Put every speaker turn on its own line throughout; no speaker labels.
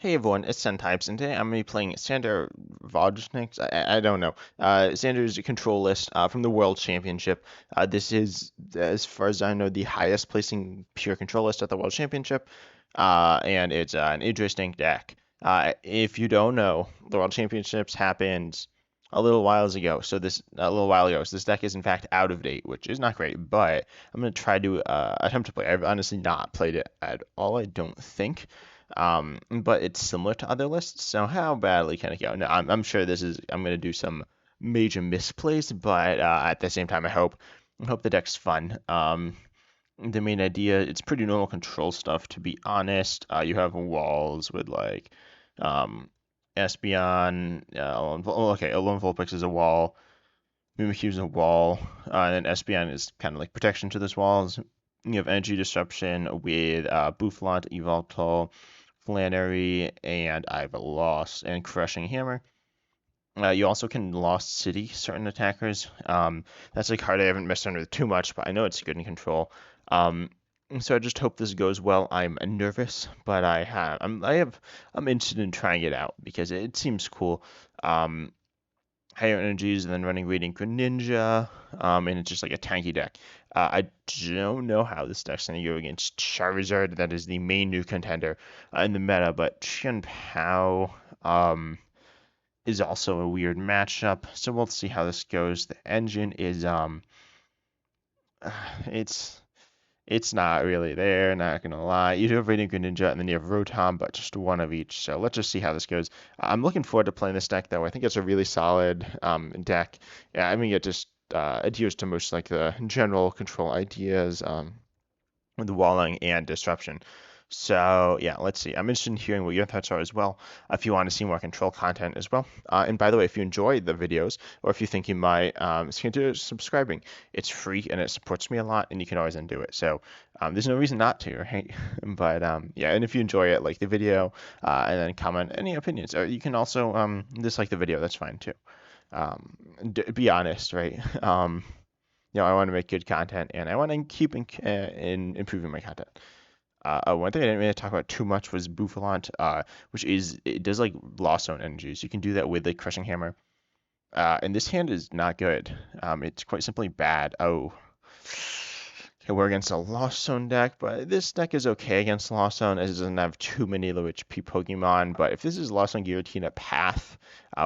Hey everyone, it's Types, and today I'm going to be playing Sander Wojcik. I don't know. Sander's control list from the World Championship. This is, as far as I know, the highest placing pure control list at the World Championship, and it's an interesting deck. If you don't know, the World Championships happened a little while ago. So this deck is in fact out of date, which is not great. But I'm going to try to attempt to play. I've honestly not played it at all. I don't think. But it's similar to other lists, so how badly can it go? No, I'm sure I'm going to do some major misplays, but at the same time, I hope the deck's fun. The main idea, it's pretty normal control stuff, to be honest. You have walls with like um, Espeon, okay, Alone Vulpix is a wall, Mimikyu is a wall, and then Espeon is kind of like protection to those walls. You have Energy Disruption with Bouffalant, Yveltal, Flannery, and I've lost and Crushing Hammer. You also can Lost City certain attackers. That's a card I haven't messed around with too much, but I know it's good in control. Um, so I just hope this goes well. I'm nervous, but I'm interested in trying it out because it seems cool. Um, Higher energies and then running Radiant Greninja, and it's just like a tanky deck. I don't know how this deck's going to go against Charizard. That is the main new contender in the meta, but Chen Pao is also a weird matchup. So we'll see how this goes. The engine is it's it's not really there, not gonna lie. You do have Radiant Greninja and then you have Rotom, but just one of each. So let's just see how this goes. I'm looking forward to playing this deck, though. I think it's a really solid deck. Yeah, I mean, it just adheres to most like the general control ideas, with the walling and disruption. So yeah, let's see. I'm interested in hearing what your thoughts are as well. If you want to see more control content as well. And by the way, if you enjoy the videos, or if you think you might, consider subscribing. It's free and it supports me a lot, and you can always undo it. So there's no reason not to, right? But yeah, and if you enjoy it, like the video, and then comment any opinions. Or you can also dislike the video. That's fine too. Be honest, right? I want to make good content, and I want to keep in improving my content. One thing I didn't really talk about too much was Bouffalant, which is it does like Lost Zone energies. You can do that with the Crushing Hammer. And this hand is not good. It's quite simply bad. Oh, okay, we're against a Lost Zone deck, but this deck is okay against Lost Zone as it doesn't have too many low HP Pokemon. But if this is Lost Zone Giratina Path,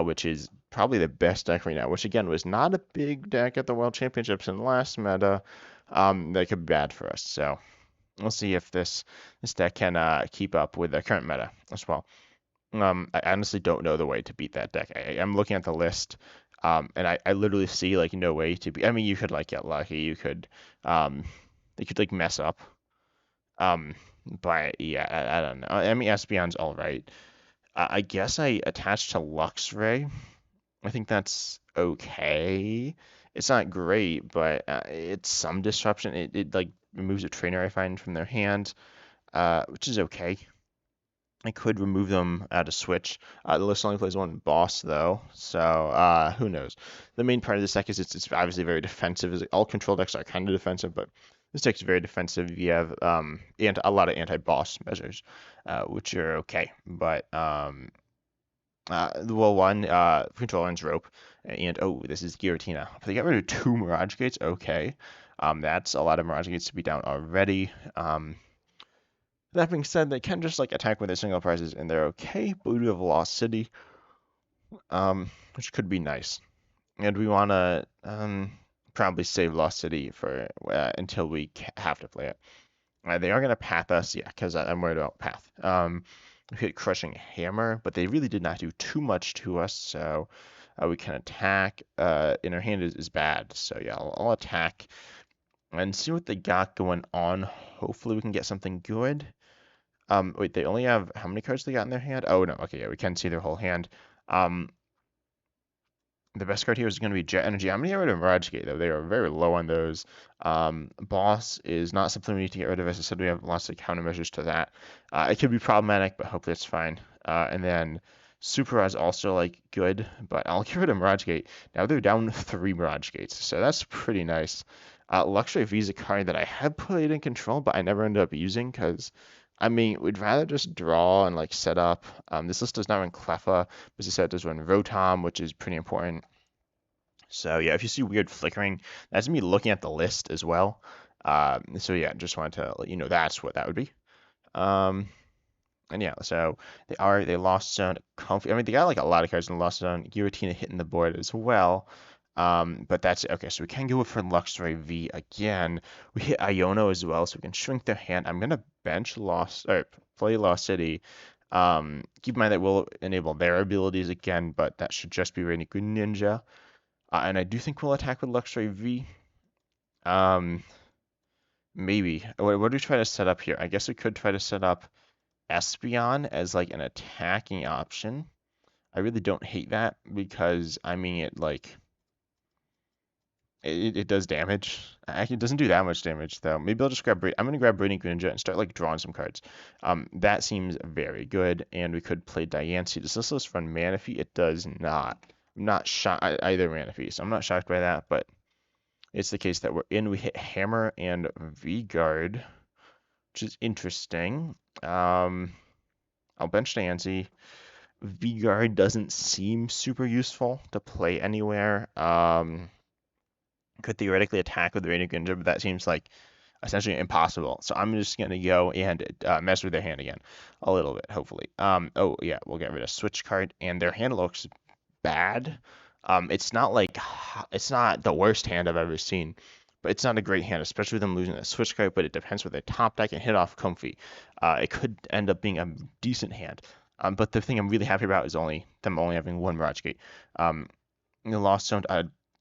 which is probably the best deck right now, which again was not a big deck at the World Championships in the last meta, that could be bad for us. So we'll see if this deck can keep up with the current meta as well. I honestly don't know the way to beat that deck. I'm looking at the list, and I literally see like no way to beat. I mean, you could like get lucky. They could like mess up. Um, but yeah, I don't know. I mean, Espeon's all right. I guess I attached to Luxray. I think that's okay. It's not great, but it's some disruption. It like removes a trainer I find from their hand, which is okay. I could remove them at a switch. The list only plays one boss though, so who knows? The main part of this deck is it's obviously very defensive. All control decks are kind of defensive, but this deck is very defensive. You have and a lot of anti-boss measures, which are okay. But well, one control ends rope, and oh, this is Giratina. But they got rid of two Mirage Gates. Okay, that's a lot of Mirage Gates to be down already. That being said, they can just like attack with their single prizes and they're okay, but we do have Lost City, which could be nice. And we want to probably save Lost City for until we have to play it. They are going to path us, yeah, because I'm worried about path. We hit Crushing Hammer, but they really did not do too much to us, so we can attack. In our hand is bad, so yeah, I'll attack and see what they got going on. Hopefully we can get something good. Wait, they only have how many cards they got in their hand? Oh no, okay, yeah, we can see their whole hand. The best card here is going to be Jet Energy. I'm going to get rid of Mirage Gate, though. They are very low on those. Boss is not something we need to get rid of. As I said, we have lots of countermeasures to that. It could be problematic, but hopefully it's fine. And then Super is also like good, but I'll get rid of Mirage Gate. Now they're down 3 Mirage Gates, so that's pretty nice. Luxury V is a card that I have played in control, but I never ended up using because I mean, we'd rather just draw and like set up. This list does not run Cleffa, but as I said, it does run Rotom, which is pretty important. So yeah, if you see weird flickering, that's me looking at the list as well. So yeah, just wanted to let you know that's what that would be. Um, and yeah, so they lost zone comfy. I mean, they got like a lot of cards in the lost zone. Giratina hitting the board as well. But that's okay. So we can go for Luxray V again. We hit Iono as well, so we can shrink their hand. I'm gonna bench Lost or play Lost City. Keep in mind that we'll enable their abilities again, but that should just be really good Ninja. And I do think we'll attack with Luxray V. Um, maybe. What do we try to set up here? I guess we could try to set up Espeon as like an attacking option. I really don't hate that because I mean it like it does damage. Actually, it doesn't do that much damage though. Maybe I'll just grab I'm gonna grab Breeding Greninja and start like drawing some cards. That seems very good, and we could play Diancie. Does this list run Manaphy? It does not. I'm not shocked either Manaphy, so I'm not shocked by that, but it's the case that we're in. We hit Hammer and V-Guard, which is interesting. I'll bench Nancy. V-Guard doesn't seem super useful to play anywhere. Could theoretically attack with the Radiant Greninja, but that seems like essentially impossible. So I'm just going to go and mess with their hand again a little bit, hopefully. Oh, yeah, we'll get rid of Switch Card, and their hand looks bad. It's not like it's not the worst hand I've ever seen, but it's not a great hand, especially with them losing the Switch Card. But it depends with their top deck and hit off Comfy. It could end up being a decent hand. But the thing I'm really happy about is only having one Mirage Gate. The Lost Zone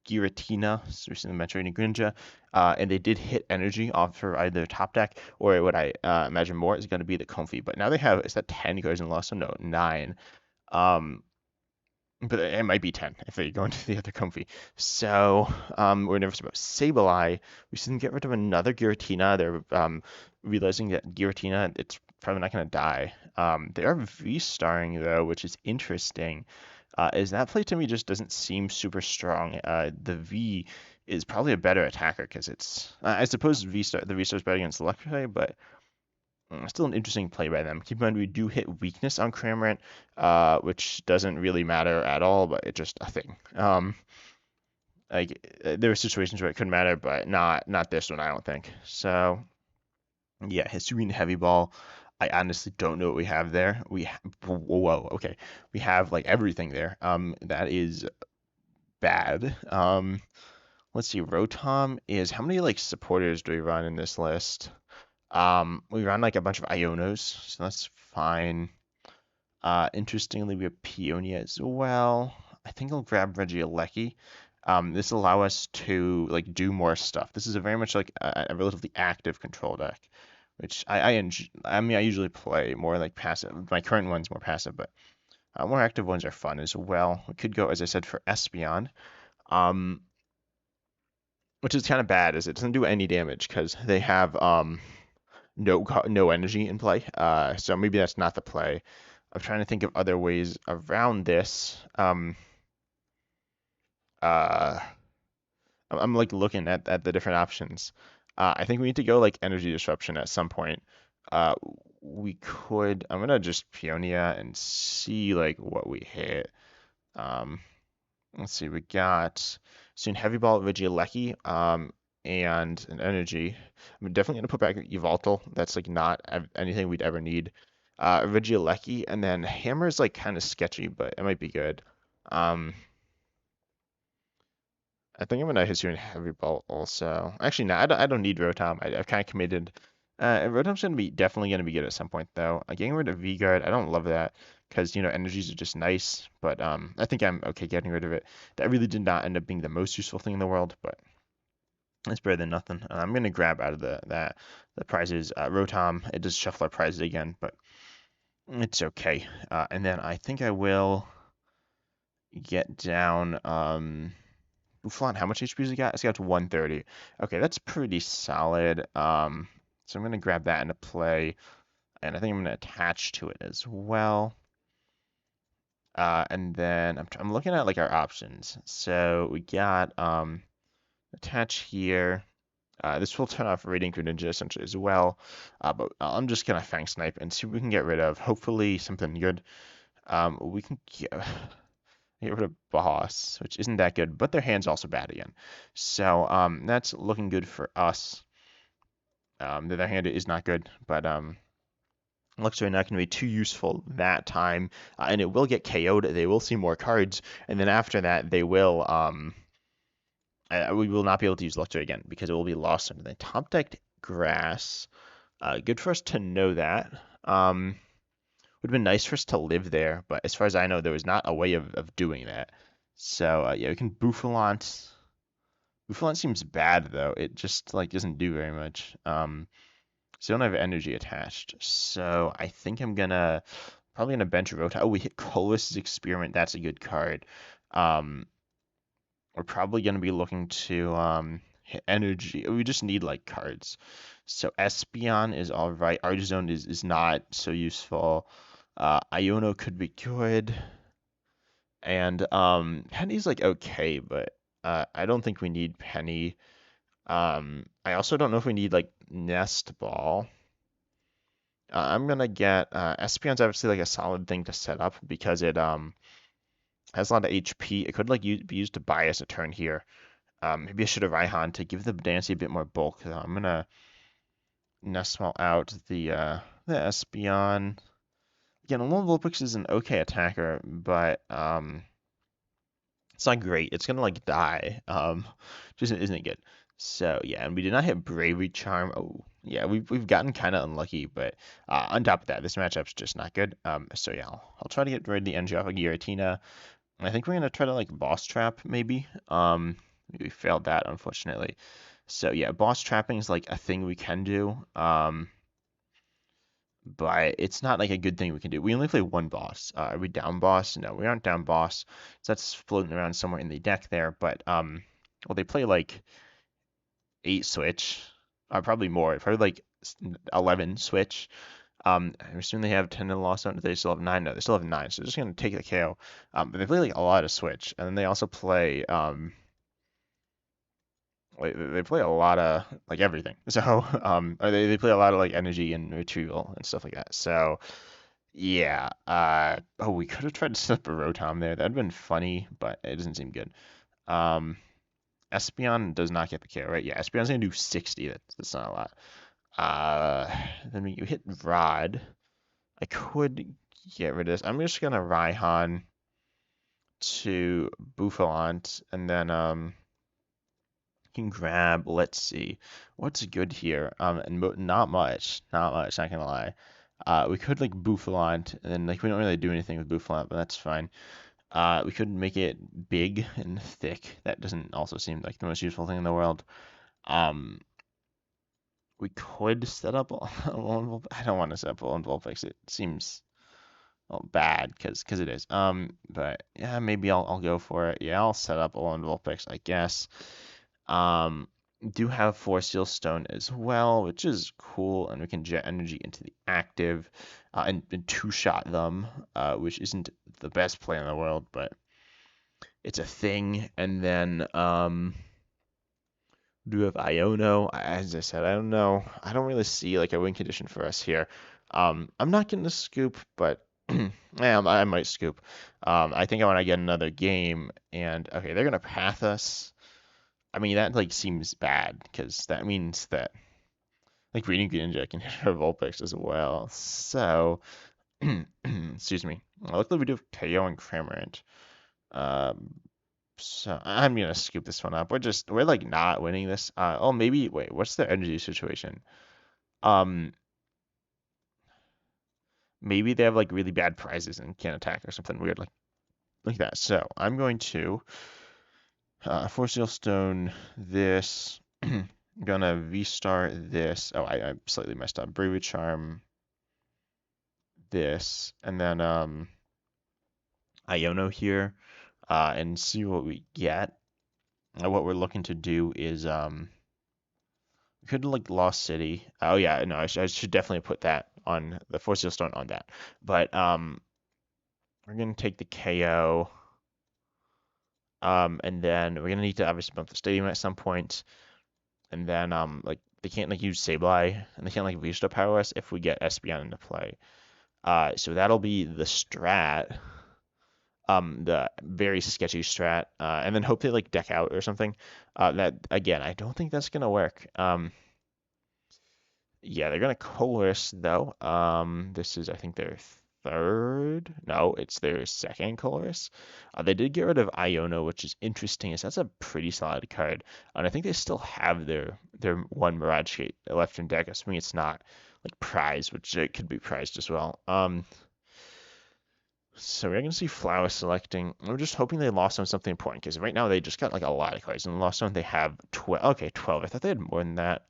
Giratina, so recently mentioned Greninja, and they did hit energy off for either top deck or what I imagine more is going to be the Comfy. But now they have, is that 10 cards in Lost Zone? No, 9. Um, but it might be 10 if they go into the other Comfy. So we're nervous about Sableye. We should get rid of another Giratina. They're realizing that Giratina, it's probably not going to die. They are V-starring though, which is interesting. Is that play to me just doesn't seem super strong. The V is probably a better attacker because it's, I suppose the V star is better against Electrify, but still an interesting play by them. Keep in mind we do hit weakness on Cramorant, which doesn't really matter at all, but it's just a thing. There are situations where it could matter, but not this one, I don't think. So yeah, Hisuian Heavy Ball. I honestly don't know what we have there. Whoa, okay. We have like everything there. That is bad. Let's see. Rotom is how many like supporters do we run in this list? We run like a bunch of Ionos, so that's fine. Interestingly, we have Peonia as well. I think I'll grab Regieleki. This will allow us to like do more stuff. This is a very much like a relatively active control deck, which I enjoy. I mean, I usually play more like passive. My current one's more passive, but more active ones are fun as well. We could go, as I said, for Espeon, um, which is kind of bad, as it doesn't do any damage because they have no energy in play. So maybe that's not the play. I'm trying to think of other ways around this. Uh, I'm like looking at the different options. I think we need to go like energy disruption at some point. Uh, we could. I'm gonna just Peonia and see like what we hit. Um, let's see. We got soon heavy ball Regieleki, and an energy. I'm definitely gonna put back Yveltal. That's like not anything we'd ever need. Regieleki, and then Hammer is like kind of sketchy, but it might be good. Um, I think I'm gonna Hisuian Heavy Ball also. Actually, no, I don't need Rotom. I've kind of committed. Rotom's definitely gonna be good at some point though. Getting rid of V-Guard, I don't love that because energies are just nice, but I think I'm okay getting rid of it. That really did not end up being the most useful thing in the world, but it's better than nothing. I'm gonna grab out of the prizes. Rotom, it does shuffle our prizes again, but it's okay. And then I think I will get down. Buffon, how much HP has he got? It's got to 130. Okay, that's pretty solid. So I'm gonna grab that into play, and I think I'm gonna attach to it as well. And then I'm looking at like our options. So we got attach here. This will turn off Radiant Greninja essentially as well, but I'm just gonna Fang Snipe and see what we can get rid of. Hopefully something good. We can get rid of Boss, which isn't that good, but their hand's also bad again. So that's looking good for us. Their hand is not good, but looks like not going to be too useful that time, and it will get KO'd. They will see more cards, and then after that, they will we will not be able to use Luxray again because it will be lost under the top decked grass. Good for us to know that. Would have been nice for us to live there, but as far as I know, there was not a way of doing that. So yeah, we can Bouffalant. Bouffalant seems bad though. It just like doesn't do very much. So I don't have energy attached. So I think I'm gonna probably gonna bench Rota. Oh, we hit Colus's Experiment. That's a good card. Um, we're probably gonna be looking to hit energy. We just need like cards. So Espeon is all right. Artizone is not so useful. Iono could be good. And Penny's like okay, but I don't think we need Penny. I also don't know if we need like Nest Ball. I'm gonna get Espeon's obviously like a solid thing to set up because it has a lot of HP. It could like be used to buy us a turn here. Maybe I should have Raihan to give the Dancy a bit more bulk. I'm gonna Nest Ball out the Espeon. Again, Alolan Vulpix is an okay attacker, but it's not great. It's gonna like die. Just isn't good. So yeah, and we did not hit Bravery Charm. Oh yeah, we've gotten kind of unlucky, but on top of that, this matchup's just not good. So yeah, I'll try to get rid of the energy off of Giratina. I think we're gonna try to like Boss Trap maybe. We failed that unfortunately. So yeah, Boss Trapping is like a thing we can do. But it's not like a good thing we can do. We only play one boss. Are we down boss? No, we aren't down boss. So that's floating around somewhere in the deck there. But well, they play like 8 switch, probably more. Probably like 11 switch. I assume they have 10 and lost on. They still have 9. No, they still have 9. So they're just gonna take the KO. But they play like a lot of switch, and then they also play they play a lot of like everything. So or they play a lot of like energy and retrieval and stuff like that. So yeah. Oh, we could have tried to set up a Rotom there. That'd been funny, but it doesn't seem good. Um, Espeon does not get the KO, right? Yeah, Espeon's gonna do 60. That's not a lot. Then we hit Rod. I could get rid of this. I'm just gonna Raihan to Bouffalant, and then can grab. Let's see, what's good here. And not much, not much. Not gonna lie. We could like Bouffalant, and then like we don't really do anything with Bouffalant, but that's fine. We could make it big and thick. That doesn't also seem like the most useful thing in the world. Um, we could set up I don't want to set up a lone Vulpix. It seems well, bad because it is. But yeah, maybe I'll go for it. Yeah, I'll set up a lone Vulpix, I guess. Um, do have Force Seal Stone as well, which is cool, and we can jet energy into the active and two-shot them, which isn't the best play in the world, but it's a thing. And then do have Iono. As I said, I don't know. I don't really see like a win condition for us here. I'm not getting to scoop, but yeah, I might scoop. I think I want to get another game, and okay, they're gonna path us. I mean, that like seems bad because that means that like Reading Greninja can hit her Vulpix as well. So, excuse me. Luckily, we do have KO and Cramorant. Um, so I'm gonna scoop this one up. We're like not winning this. Oh, maybe wait. What's the energy situation? Um, maybe they have like really bad prizes and can't attack or something weird like that. So I'm going to Force Seal Stone this. Gonna V-Star this. Oh, I slightly messed up. Bravery Charm this, and then Iono here, and see what we get. What we're looking to do is we could like Lost City. Oh yeah, no, I should definitely put that on the Force Seal Stone on that. But we're gonna take the KO. And then we're gonna need to obviously bump the stadium at some point. and then like they can't like use Sableye, and they can't like Vista Power us if we get Espeon into play. So that'll be the strat, the very sketchy strat, and then hope they like deck out or something. That again, I don't think that's gonna work. Yeah, they're gonna coerce though. This is I think their third. No, it's their second coerce. They did get rid of Iono, which is interesting. Is that's a pretty solid card, and I think they still have their one Mirage Gate left in deck, assuming it's not like prized, which it could be prized as well. So we're gonna see Flower selecting. I'm just hoping they lost on something important because right now they just got like a lot of cards. And lost on they have 12. Okay, 12. I thought they had more than that.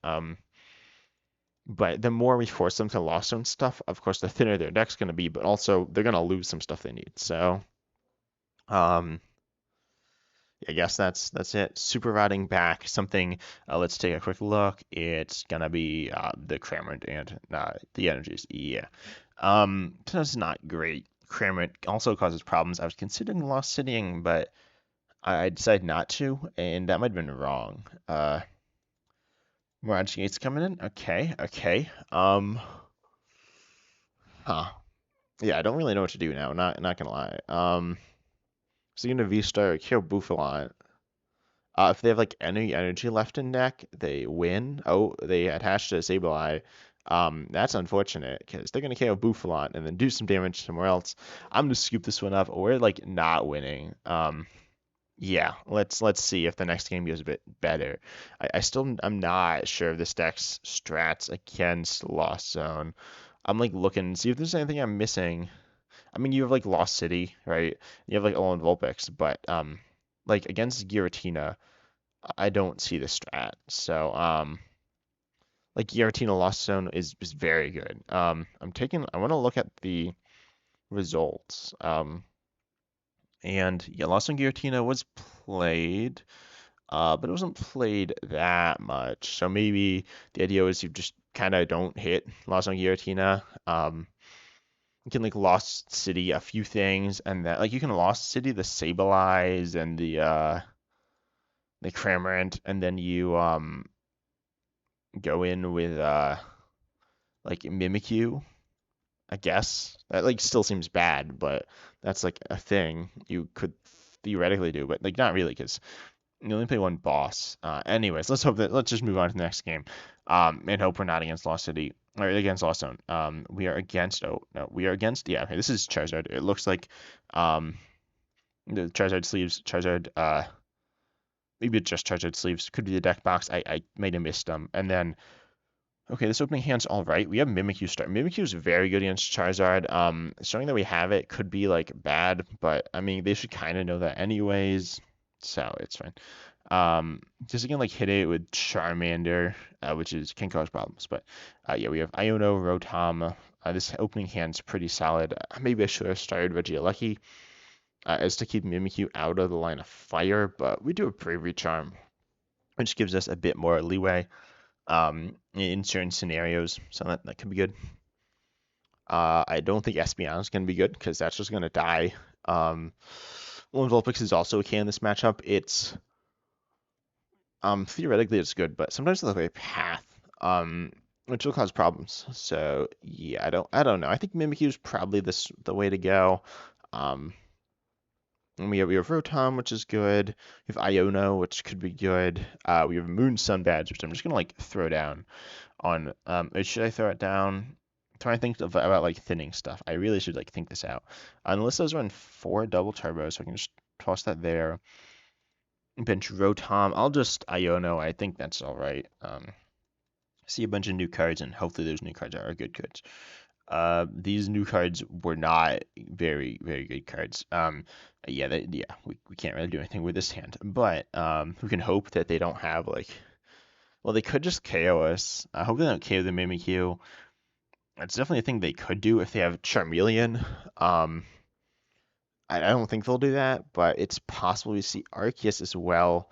But the more we force them to lost zone stuff, of course, the thinner their deck's gonna be. But also they're gonna lose some stuff they need. So um, I guess that's it. Super routing back something. Let's take a quick look. It's gonna be the Cramorant and the energies. Yeah. That's not great. Cramorant also causes problems. I was considering lost citying, but I decided not to, and that might have been wrong. Mirage Gate's coming in. Okay, okay. Huh. Yeah, I don't really know what to do now. Not gonna lie. So you're gonna V-Star or kill Buffalon. If they have like any energy left in deck, they win. Oh, they attached to Sableye. That's unfortunate because they're gonna KO Buffalon and then do some damage somewhere else. I'm gonna scoop this one up. We're like not winning. Yeah, let's see if the next game goes a bit better. I'm not sure of this deck's strats against Lost Zone. I'm like looking to see if there's anything I'm missing. I mean, you have like Lost City, right? You have like Olin Vulpix, but like against Giratina, I don't see the strat. So like Giratina Lost Zone is very good. I want to look at the results. And yeah, Lost Zone Giratina was played. But it wasn't played that much. So maybe the idea is you just kind of don't hit Lost on Giratina. You can like Lost City a few things, and then like you can Lost City the Sableyes and the Cramorant, and then you go in with like Mimikyu, I guess. That like still seems bad, but that's like a thing you could theoretically do, but like not really because you only play one boss. Anyways, let's just move on to the next game. And hope we're not against Lost City or against Lost Zone. We are against. Oh no, we are against. Yeah, okay, this is Charizard. It looks like the Charizard sleeves. Charizard. Maybe it's just Charizard sleeves. Could be the deck box. I might have missed them. And then okay, this opening hand's all right. We have Mimikyu start. Mimikyu is very good against Charizard. Showing that we have it could be like bad, but I mean they should kind of know that anyways. So it's fine. Just again like hit it with Charmander, which can cause problems. But yeah, we have Iono, Rotom. This opening hand's pretty solid. Maybe I should have started Regieleki as to keep Mimikyu out of the line of fire, but we do a Bravery Charm, which gives us a bit more leeway in certain scenarios, so that could be good. I don't think Espeon is going to be good because that's just going to die. Lone Vulpix is also okay in this matchup. It's theoretically it's good, but sometimes the way path, which will cause problems. So yeah, I don't know. I think Mimikyu is probably the way to go. And we have Rotom, which is good. We have Iono, which could be good. We have Moon Sun Badge, which I'm just gonna like throw down on. Should I throw it down? I'm trying to think about like thinning stuff. I really should like think this out. Unless those run 4 double turbos, so I can just toss that there. Bench Rotom. I'll just Iono. I think that's all right. See a bunch of new cards, and hopefully those new cards are good cards. These new cards were not very, very good cards. We can't really do anything with this hand, but we can hope that they don't have like, well, they could just KO us. I hope they don't KO the Mimikyu. That's definitely a thing they could do if they have Charmeleon. I don't think they'll do that, but it's possible we see Arceus as well,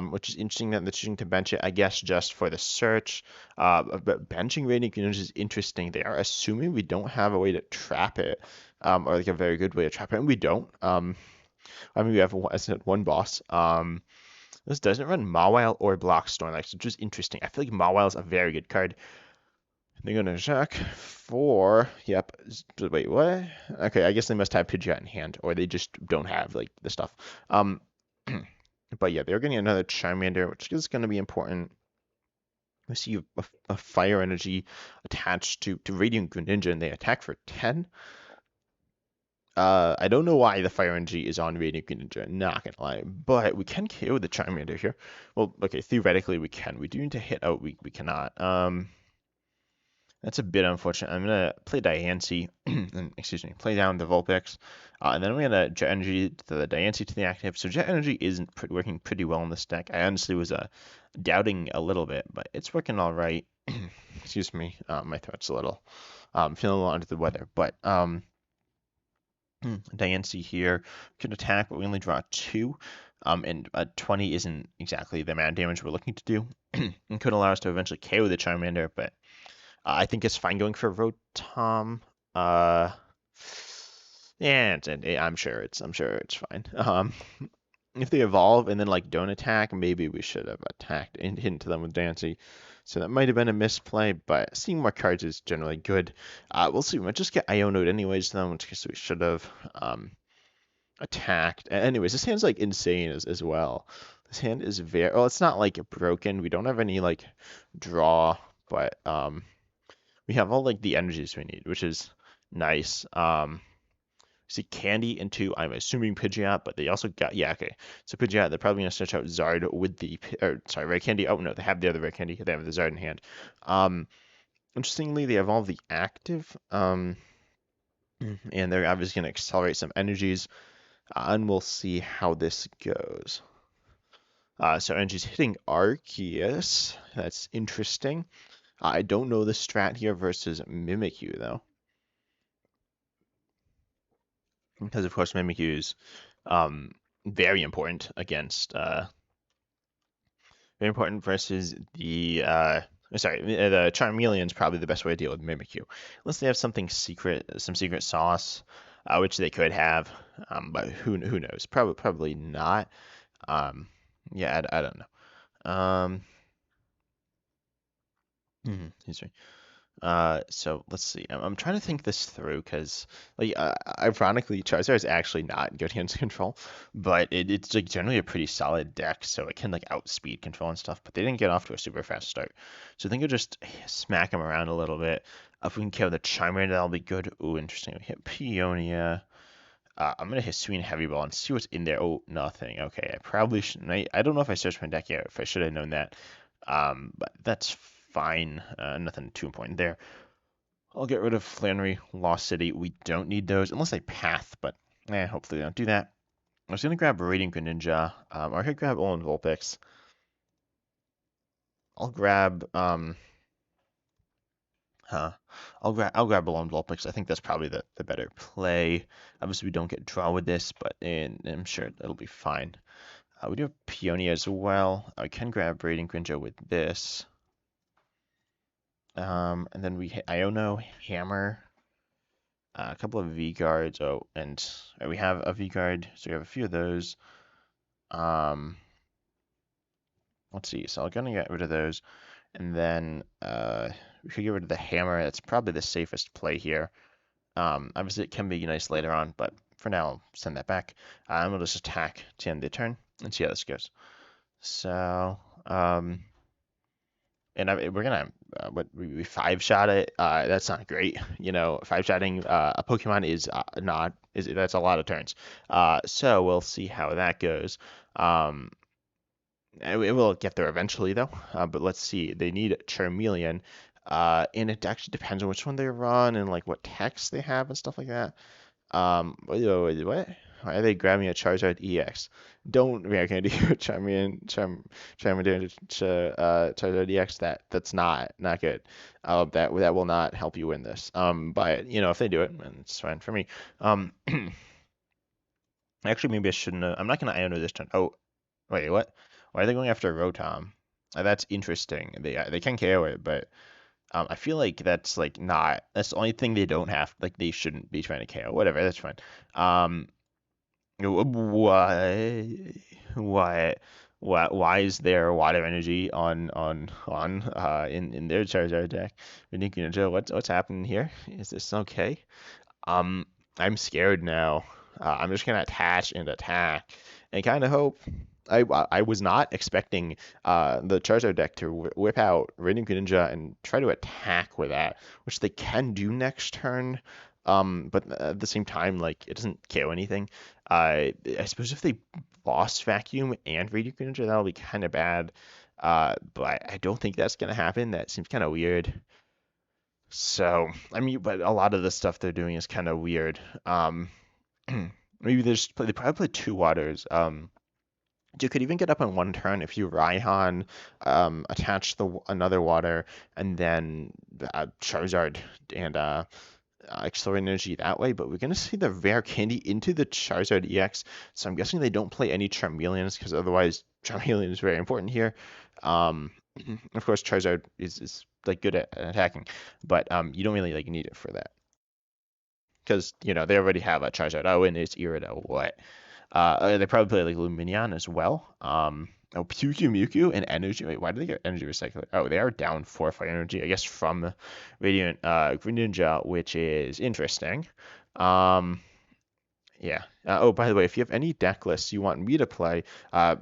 which is interesting that they're choosing to bench it, I guess, just for the search. But benching Radiant Greninja is interesting. They are assuming we don't have a way to trap it, or like a very good way to trap it, and we don't. I mean, we have, as I said, one boss. This doesn't run Mawile or Block Snorlax, which is interesting. I feel like Mawile is a very good card. They're gonna Jacq for yep. Wait, what? Okay, I guess they must have Pidgeot in hand, or they just don't have like the stuff. Um, but yeah, they're getting another Charmander, which is gonna be important. We see a fire energy attached to Radiant Greninja, and they attack for 10. I don't know why the fire energy is on Radiant Greninja, not gonna lie, but we can KO the Charmander here. Well, okay, theoretically we can. We do need to hit out. We cannot. That's a bit unfortunate. I'm gonna play Diancie, and excuse me, play down the Vulpix, and then I'm gonna Jet Energy to the Diancie to the active. So Jet Energy isn't working pretty well in this deck. I honestly was doubting a little bit, but it's working all right. Excuse me, my throat's a little, feeling a little under the weather, but Diancie here can attack, but we only draw 2. And 20 isn't exactly the amount of damage we're looking to do. And could allow us to eventually KO the Charmander, but I think it's fine going for Rotom. Yeah, I'm sure it's fine. If they evolve and then like don't attack, maybe we should have attacked and hit into them with Dancy. So that might have been a misplay, but seeing more cards is generally good. We'll see. We might just get Ionoed anyways, though, which I guess we should have attacked. Anyways, this hand's like insane as well. This hand is very well. It's not like broken. We don't have any like draw, but we have all like the energies we need, which is nice. See Candy into, I'm assuming Pidgeot, but they also got, yeah, okay. So Pidgeot, they're probably going to switch out Zard with the, or sorry, Red Candy. Oh, no, they have the other Red Candy. They have the Zard in hand. Interestingly, they evolve the active, and they're obviously going to accelerate some energies, and we'll see how this goes. So energies hitting Arceus. That's interesting. I don't know the strat here versus Mimikyu, though. Because, of course, Mimikyu is very important against very important versus the the Charmeleon is probably the best way to deal with Mimikyu, unless they have something secret, some secret sauce, which they could have, but who knows? Probably not. Yeah, I don't know. Excuse me. So let's see. I'm trying to think this through because, like, ironically, Charizard is actually not good against control, but it's like generally a pretty solid deck, so it can like outspeed control and stuff. But they didn't get off to a super fast start, so I think I'll just smack him around a little bit. If we can kill the Charmander, that'll be good. Oh, interesting. We hit Peonia. I'm gonna hit Swing Heavy Ball and see what's in there. Oh, nothing. Okay, I probably shouldn't. I don't know if I searched my deck yet. If I should have known that. But that's fine. Nothing too important there. I'll get rid of Flannery, Lost City. We don't need those unless I path, but hopefully they don't do that. I was gonna grab Radiant Greninja. I could grab Olin Vulpix. I'll grab I'll grab Olin Vulpix. I think that's probably the better play. Obviously we don't get draw with this, but I'm sure it'll be fine. We do have Peonia as well. I can grab Radiant Greninja with this. And then we hit Iono, Hammer, a couple of V-Guards. Oh, and we have a V-Guard, so we have a few of those. Let's see. So I'm gonna get rid of those, and then we could get rid of the Hammer. That's probably the safest play here. Obviously it can be nice later on, but for now I'll send that back. And we'll just attack to end the turn and see how this goes. So and we're gonna we 5-shot it. That's not great. You know, 5-shotting a Pokemon is not is that's a lot of turns. So we'll see how that goes. It will get there eventually though. But let's see. They need Charmeleon. And it actually depends on which one they run and like what text they have and stuff like that. Wait, what? Why are they grabbing a Charizard EX? Don't react to Charmander Charizard EX. That's not good. That will not help you win this. But you know if they do it, then it's fine for me. Actually maybe I shouldn't. I'm not gonna Iono this turn. Oh, wait, what? Why are they going after Rotom? That's interesting. They can KO it, but I feel like that's like not. That's the only thing they don't have. Like they shouldn't be trying to KO. Whatever. That's fine. What? What? why is there water energy in their Charizard deck? Radiant Greninja, what's happening here? Is this okay? Um, I'm scared now. I'm just gonna attach and attack, and kind of hope. I was not expecting the Charizard deck to whip out Radiant Greninja and try to attack with that, which they can do next turn. But at the same time, like it doesn't KO anything. I suppose if they Boss Vacuum and Radiant Greninja, that'll be kind of bad. But I don't think that's gonna happen. That seems kind of weird. So, I mean, but a lot of the stuff they're doing is kind of weird. Maybe they probably play two waters. You could even get up on one turn if you Raihan, attach another water, and then Charizard and Accelerate Energy that way. But we're gonna see the rare candy into the Charizard EX, so I'm guessing they don't play any Charmeleons because otherwise Charmeleon is very important here. Um, of course, Charizard is like good at attacking, but you don't really like need it for that because they already have a Charizard. Oh, and it's Irida. What? They probably play like Lumineon as well. Oh, Mewtwo and Energy. Wait, why do they get Energy Recycler? Oh, they are down 4 energy, I guess, from Radiant Greninja, which is interesting. Um, yeah. Oh, by the way, if you have any deck lists you want me to play,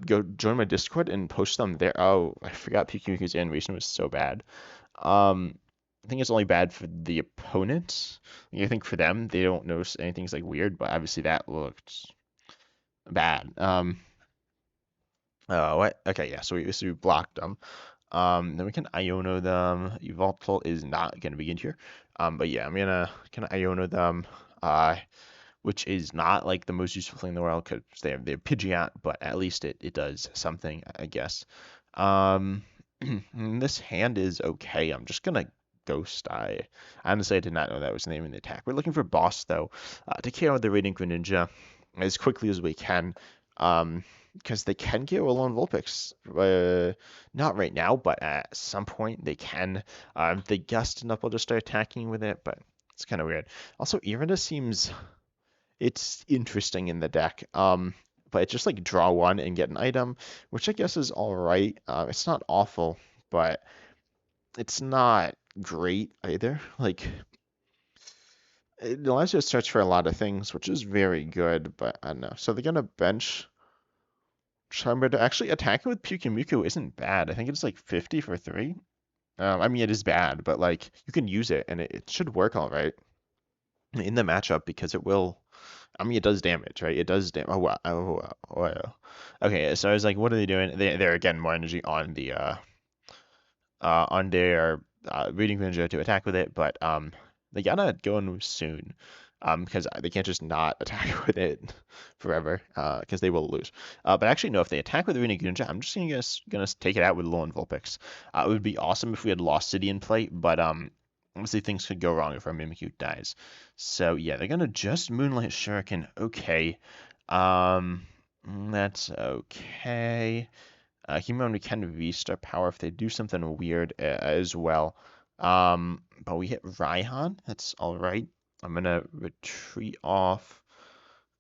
go join my Discord and post them there. Oh, I forgot Mewtwo's animation was so bad. Um, I think it's only bad for the opponents. I think for them, they don't notice anything's like weird, but obviously that looked bad. What? Okay, yeah. So we blocked them. Then we can Iono them. Yveltal is not gonna begin here. But yeah, I'm gonna kind of Iono them. Which is not like the most useful thing in the world because they have Pidgeot, but at least it does something, I guess. Um, this hand is okay. I'm just gonna Ghost. I honestly I did not know that was the name of the attack. We're looking for Boss though, to KO the Radiant Greninja as quickly as we can. Because they can get Alolan Vulpix. Not right now, but at some point they can. If they gust enough, they'll just start attacking with it, but it's kind of weird. Also, Irina seems it's interesting in the deck. But it's just like draw one and get an item, which I guess is all right. It's not awful, but it's not great either. Like it allows you to search for a lot of things, which is very good, but I don't know. So they're gonna bench Charmander. Actually, attacking with Pyukumuku isn't bad. I think it's like 50 for 3. I mean, it is bad, but like you can use it and it should work all right in the matchup because it will. I mean, it does damage, right? It does damage. Oh, wow. Oh, wow. Oh, wow. Okay, so I was like, what are they doing? They're getting more energy on their Reading Ninja to attack with it, but they gotta go in soon. Because they can't just not attack with it forever, because they will lose. But actually, no, if they attack with the Reading Ninja, I'm just gonna take it out with Lone Vulpix. It would be awesome if we had Lost City in play, but obviously things could go wrong if our Mimikyu dies. So yeah, they're gonna just Moonlight Shuriken. Okay, um, that's okay. Human, we can V-Star power if they do something weird as well. But we hit Raihan. That's all right. I'm gonna retreat off.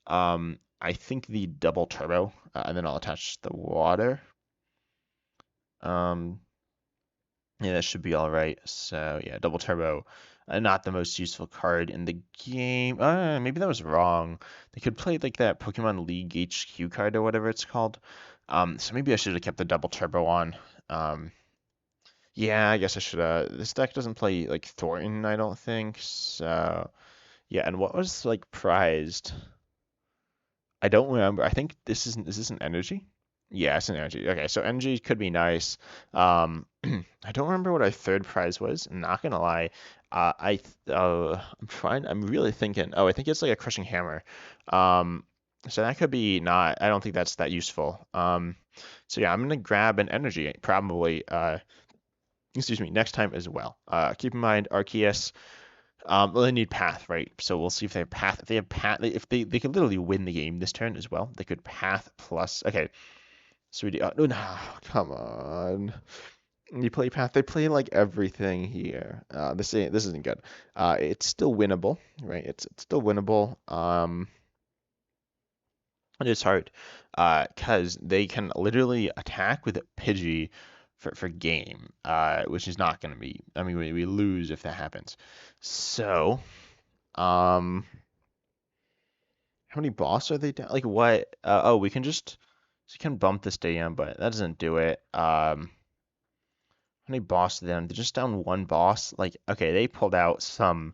I think the double turbo, and then I'll attach the water. Um, yeah, that should be all right. So yeah, double turbo, not the most useful card in the game. Maybe that was wrong. They could play like that Pokemon League HQ card or whatever it's called. So maybe I should have kept the double turbo on. Yeah, I guess I should have. This deck doesn't play like Thornton, I don't think. So yeah, and what was like prized? I don't remember. I think is this an energy? Yeah, it's an energy. Okay, so energy could be nice. I don't remember what our third prize was. I'm not gonna lie. I'm trying. I'm really thinking. Oh, I think it's like a crushing hammer. Um, so that could be not. I don't think that's that useful. So yeah, I'm gonna grab an energy probably. Excuse me, next time as well. Keep in mind Arceus. Well, they need path, right? So we'll see if they have path. If they have path, if they could literally win the game this turn as well. They could path plus. Okay, so we do. No, come on. You play path. They play like everything here. This isn't good. It's still winnable, right? It's still winnable. It is hard, because they can literally attack with Pidgey for game, which is not going to be. I mean, we lose if that happens. So, um, how many boss are they down? Like what? Oh, we can bump this DM, but that doesn't do it. How many boss are they down? They're just down one boss. Like, okay, they pulled out some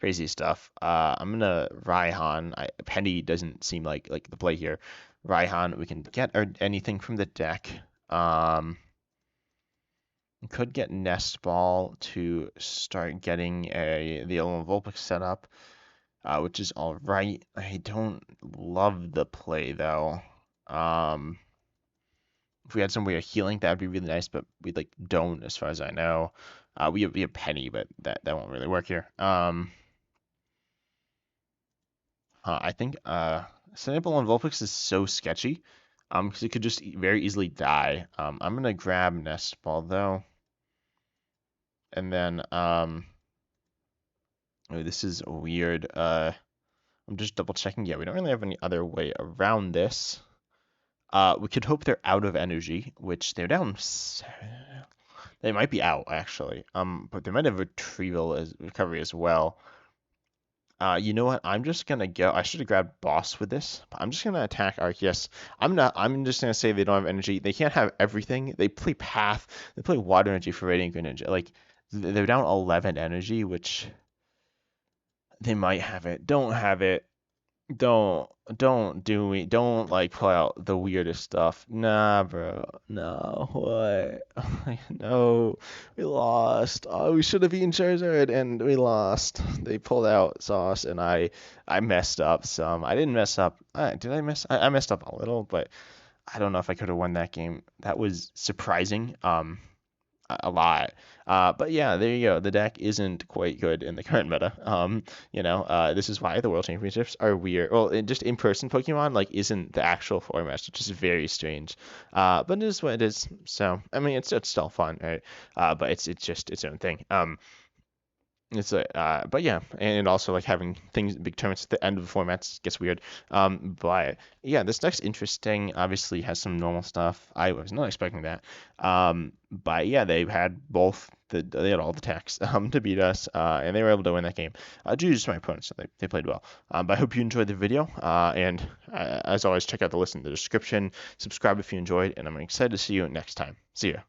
crazy stuff. I'm gonna Raihan. Penny doesn't seem like the play here. Raihan, we can get anything from the deck. We could get Nest Ball to start getting the Alolan Vulpix set up, which is all right. I don't love the play though. Um, if we had some way of healing, that would be really nice, but we like don't, as far as I know. We have Penny, but that won't really work here. I think Snapple on Vulpix is so sketchy, because it could just very easily die. I'm gonna grab Nest Ball though, and then oh, this is weird. I'm just double checking. Yeah, we don't really have any other way around this. We could hope they're out of energy, which they're down. They might be out actually. But they might have retrieval as recovery as well. You know what? I'm just gonna go. I should have grabbed boss with this. But I'm just gonna attack Arceus. I'm not. I'm just gonna say they don't have energy. They can't have everything. They play Path. They play Water Energy for Radiant Greninja. Like they're down 11 energy, which they might have it. Don't have it. Don't don't do it. Don't like pull out the weirdest stuff. Nah, bro. No. What? No. We lost. Oh, we should have eaten Charizard and we lost. They pulled out Sauce and I messed up some. I didn't mess up. Did I mess? I messed up a little, but I don't know if I could have won that game. That was surprising. A lot. But yeah, there you go. The deck isn't quite good in the current meta. This is why the World Championships are weird. Well, just in-person Pokemon like isn't the actual format, which is very strange. But it is what it is. So I mean, it's still fun, right? But it's just its own thing. But yeah, and also like having things big tournaments at the end of the formats gets weird. But yeah, this deck's interesting. Obviously has some normal stuff. I was not expecting that. But yeah, they had all the techs to beat us, and they were able to win that game. Due to my opponents, so they played well. But I hope you enjoyed the video. And as always, check out the list in the description. Subscribe if you enjoyed, and I'm excited to see you next time. See ya.